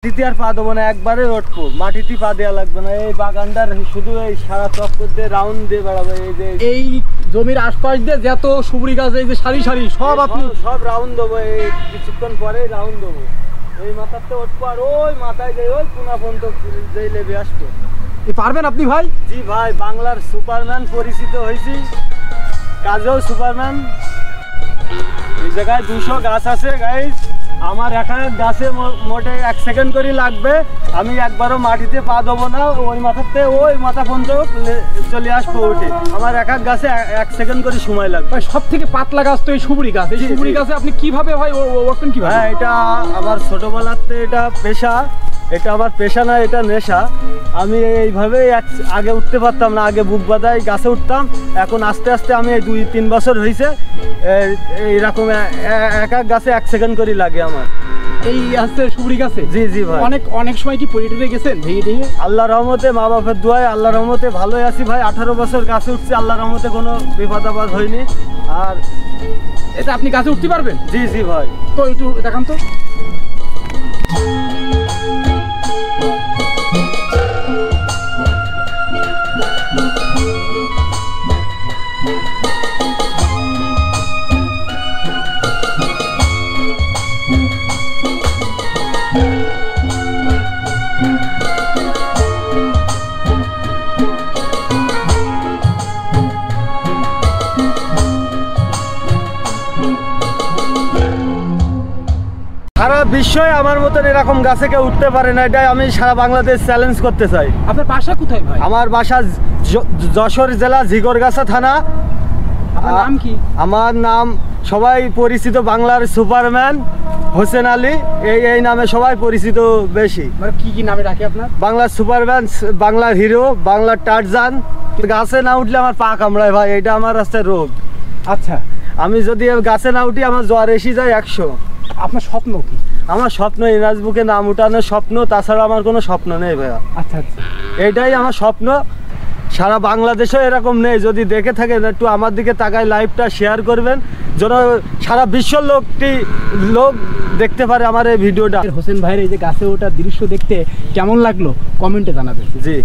মাটিতে আর পা দেবো না, একবারে উঠবো, মাটিতে পা দেওয়া লাগবে না। এই বাগানটার শুধু এই সারা চক্কর দিয়ে রাউন্ড দিয়ে বেড়াবো। এই জমির আশপাশ দিয়ে যত সুবরি গাছ এই যে সারি সারি সব আপনি সব রাউন্ড দেবো। এই কিছুক্ষণ পরে রাউন্ড দেবো। এই মাথাতে উঠবো আর ওই মাথায় যাই ওই কোনা পর্যন্ত যেই লেবে আসবো। পারবেন আপনি ভাই? জি ভাই, বাংলার সুপারম্যান পরিচিত হয়েছি, কাজেও সুপারম্যান। এই জায়গায় 200 গাছ আছে গাইস। আমার এক গাছে মোটে 1 সেকেন্ড করে লাগবে। আমি একবারও মাটিতে পা দেবো না, ওই মাথাতে ওই মাথা পর্যন্ত চলে আসবো উঠে। আমার এক গাছে 1 সেকেন্ড করে সময় লাগবে। সব থেকে পাতলা গাছ তো এই সুবরি গাছ। এই সুবরি গাছে আপনি কিভাবে ভাই ওঠবেন কিভাবে? হ্যাঁ, এটা আমার ছোটবেলাতে এটা পেশা। এটা আমার পেশা না, এটা নেশা। আমি এইভাবেই আগে উঠতে পারতাম না, আগে বুক বাঁধায় গাছে উঠতাম। এখন আস্তে আস্তে আমি 2-3 বছর হয়েছে এইরকম এক গাছে 1 সেকেন্ড করে লাগে আমার। এই আছে সুবরি গাছে? জি জি ভাই। অনেক সময় কি পরিটরে গেছেন ভেঙে ভেঙে? আল্লাহর রহমতে, মা বাপের দোয়ায় আল্লাহর রহমতে ভালোই আছি ভাই। 18 বছর গাছে উঠছি, আল্লাহর রহমতে কোনো বিপদ আপদ হয়নি। আর এটা আপনি গাছে উঠতে পারবেন? জি জি ভাই। তো একটু দেখান তো। সারা বিশ্বই আমার মতন এরকম গাছে কেউ উঠতে পারে না। এটাই আমি সারা বাংলাদেশ চ্যালেঞ্জ করতে চাই। আপনার বাসা কোথায় ভাই? আমার বাসা যশোর জেলা ঝিগরগাছা থানা। আপনার নাম কি? আমার নাম সবাই পরিচিত বাংলার সুপারম্যান হোসেন আলী। এই নামে সবাই পরিচিত বেশি। মানে কি নামে ডাকে আপনার? বাংলার সুপারম্যান, বাংলার হিরো, বাংলার টারজান। গাছে না উঠলে আমার পা কামড়ায় ভাই, এটা আমার রাস্তায় রোগ। আচ্ছা, আমি যদি গাছে না উঠি আমার জ্বর এসে যায় 100। আপনার স্বপ্ন কি? আমার স্বপ্ন ইনাজ বুকে নাম উঠানোর স্বপ্ন, তাছাড়া আমার কোনো স্বপ্ন নেই ভাইয়া। আচ্ছা আচ্ছা, এইটাই আমার স্বপ্ন। সারা বাংলাদেশেও এরকম নেই। যদি দেখে থাকেন একটু আমার দিকে তাকায় লাইভটা শেয়ার করবেন, যেন সারা বিশ্বের লোক দেখতে পারে আমার এই ভিডিওটা। হোসেন ভাইয়ের এই যে গাছে ওঠা দৃশ্য দেখতে কেমন লাগলো কমেন্টে জানাবেন। জি।